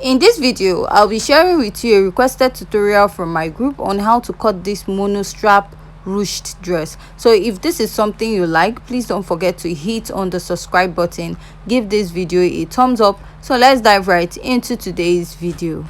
In this video, I'll be sharing with you a requested tutorial from my group on how to cut this monostrap ruched dress. So if this is something you like, please don't forget to hit on the subscribe button, give this video a thumbs up. So let's dive right into today's video.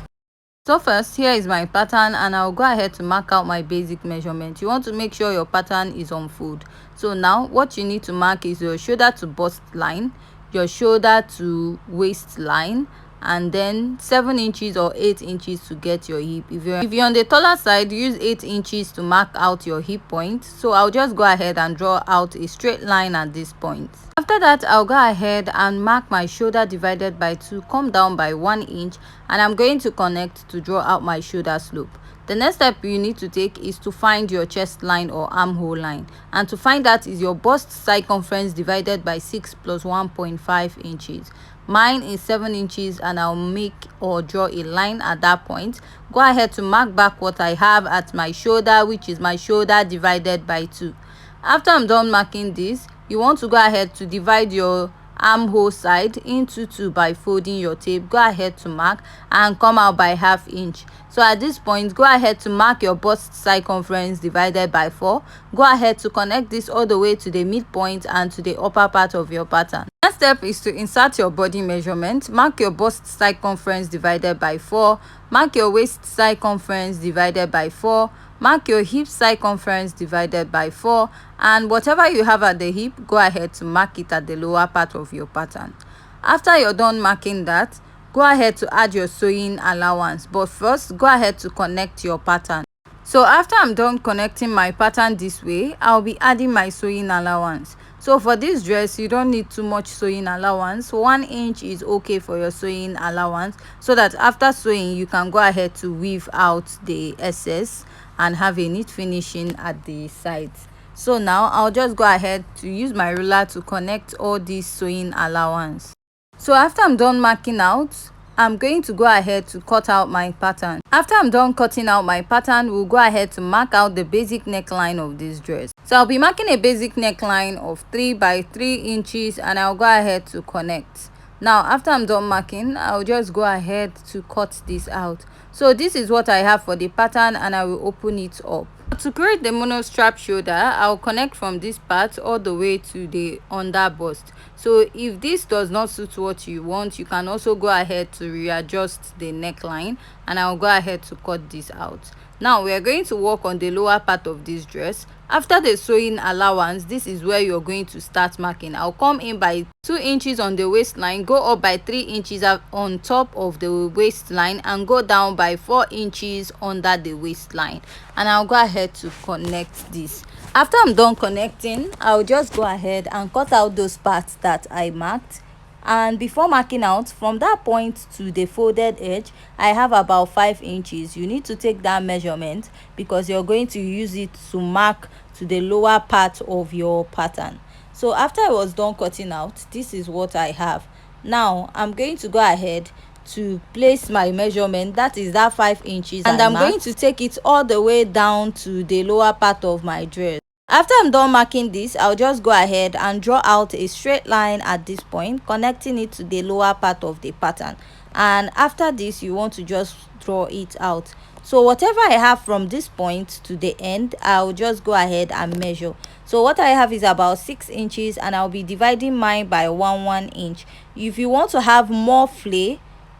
So first, here is my pattern, and I'll go ahead to mark out my basic measurement. You want to make sure your pattern is on fold. So now what you need to mark is your shoulder to bust line, your shoulder to waist line, and then 7 inches or 8 inches to get your hip. If you're on the taller side, use 8 inches to mark out your hip point. So I'll just go ahead and draw out a straight line at this point. After that, I'll go ahead and mark my shoulder divided by 2, come down by 1 inch, and I'm going to connect to draw out my shoulder slope. The next step you need to take is to find your chest line or armhole line, and to find that is your bust circumference divided by 6 plus 1.5 inches. Mine is 7 inches, and I'll make or draw a line at that point. Go ahead to mark back what I have at my shoulder, which is my shoulder divided by 2. After I'm done marking this, you want to go ahead to divide your armhole side into 2 by folding your tape. Go ahead to mark and come out by ½ inch. So at this point, go ahead to mark your bust circumference divided by 4. Go ahead to connect this all the way to the midpoint and to the upper part of your pattern. Next step is to insert your body measurement. Mark your bust circumference divided by 4, mark your waist circumference divided by 4, mark your hip circumference divided by 4, and whatever you have at the hip, go ahead to mark it at the lower part of your pattern. After you're done marking that, go ahead to add your sewing allowance, but first go ahead to connect your pattern. So after I'm done connecting my pattern this way, I'll be adding my sewing allowance. So for this dress, you don't need too much sewing allowance. 1 inch is okay for your sewing allowance, so that after sewing you can go ahead to weave out the excess and have a neat finishing at the sides. So now I'll just go ahead to use my ruler to connect all these sewing allowance. So after I'm done marking out, I'm going to go ahead to cut out my pattern. After I'm done cutting out my pattern, we'll go ahead to mark out the basic neckline of this dress. So I'll be marking a basic neckline of 3 by 3 inches, and I'll go ahead to connect. Now after I'm done marking, I'll just go ahead to cut this out. So this is what I have for the pattern, and I will open it up. To create the monostrap shoulder, I'll connect from this part all the way to the under bust. So if this does not suit what you want, you can also go ahead to readjust the neckline, and I'll go ahead to cut this out. Now we are going to work on the lower part of this dress. After the sewing allowance, this is where you're going to start marking. I'll come in by 2 inches on the waistline, go up by 3 inches on top of the waistline, and go down by 4 inches under the waistline, and I'll go ahead to connect this. After I'm done connecting, I'll just go ahead and cut out those parts that I marked. And before marking out, from that point to the folded edge, I have about 5 inches. You need to take that measurement because you're going to use it to mark to the lower part of your pattern. So after I was done cutting out, this is what I have. Now I'm going to go ahead to place my measurement, that is that 5 inches, and I'm going to take it all the way down to the lower part of my dress. After I'm done marking this, I'll just go ahead and draw out a straight line at this point, connecting it to the lower part of the pattern. And after this, you want to just draw it out. So whatever I have from this point to the end, I'll just go ahead and measure. So what I have is about 6 inches, and I'll be dividing mine by 1 inch. If you want to have more flay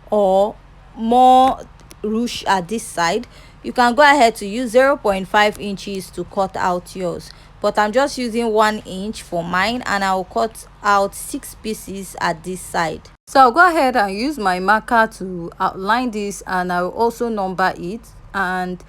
or more ruche at this side, you can go ahead to use 0.5 inches to cut out yours, but I'm just using 1 inch for mine, and I'll cut out 6 pieces at this side. So I'll go ahead and use my marker to outline this, and I'll also number it, and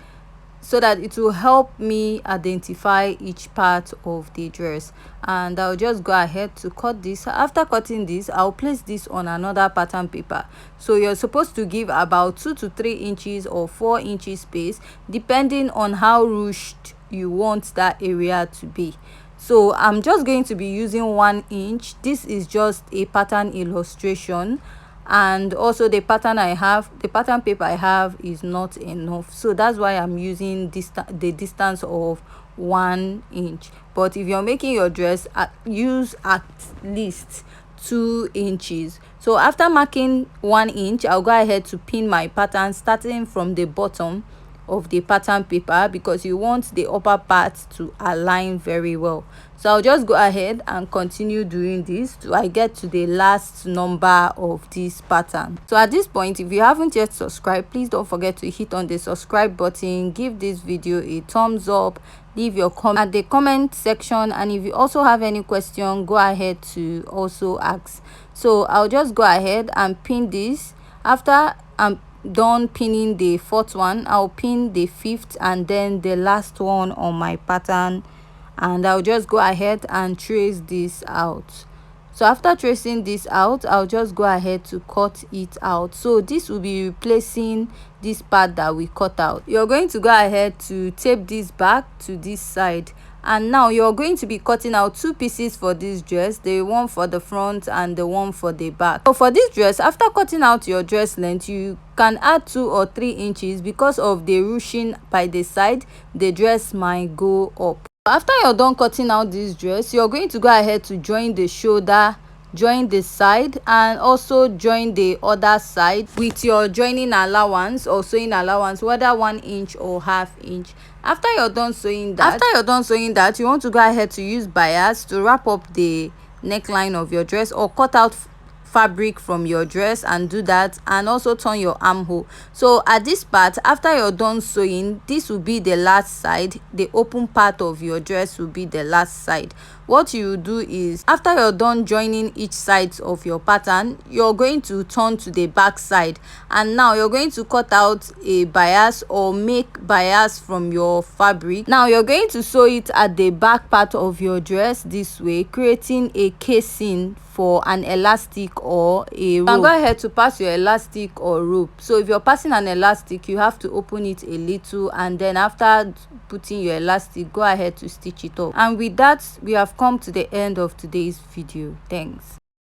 so that it will help me identify each part of the dress. And I'll just go ahead to cut this. After cutting this, I'll place this on another pattern paper. So you're supposed to give about 2 to 3 inches or 4 inches space, depending on how ruched you want that area to be. So I'm just going to be using 1 inch. This is just a pattern illustration, and also the pattern paper I have is not enough, so that's why I'm using the distance of 1 inch. But if you're making your dress, use at least 2 inches. So after marking 1 inch, I'll go ahead to pin my pattern starting from the bottom of the pattern paper, because you want the upper part to align very well. So I'll just go ahead and continue doing this till I get to the last number of this pattern. So at this point, if you haven't yet subscribed, please don't forget to hit on the subscribe button, give this video a thumbs up, leave your comment at the comment section, and if you also have any question, go ahead to also ask. So I'll just go ahead and pin this. After I'm done pinning the fourth one, I'll pin the fifth and then the last one on my pattern, and I'll just go ahead and trace this out. So after tracing this out, I'll just go ahead to cut it out. So this will be replacing this part that we cut out. You're going to go ahead to tape this back to this side, and now you're going to be cutting out 2 pieces for this dress, the one for the front and the one for the back. So for this dress, after cutting out your dress length, you can add 2 or 3 inches because of the ruching by the side. The dress might go up. After you're done cutting out this dress, you're going to go ahead to join the shoulder, join the side, and also join the other side with your joining allowance or sewing allowance, whether 1 inch or ½ inch. After you're done sewing that, you want to go ahead to use bias to wrap up the neckline of your dress, or cut out fabric from your dress and do that, and also turn your armhole. So at this part, after you're done sewing, this will be the last side. The open part of your dress will be the last side. What you do is, after you're done joining each side of your pattern, you're going to turn to the back side, and now you're going to cut out a bias or make bias from your fabric. Now you're going to sew it at the back part of your dress this way, creating a casing for an elastic or a rope. And go ahead to pass your elastic or rope. So if you're passing an elastic, you have to open it a little, and then after putting your elastic, go ahead to stitch it up. And with that, we have come to the end of today's video. Thanks.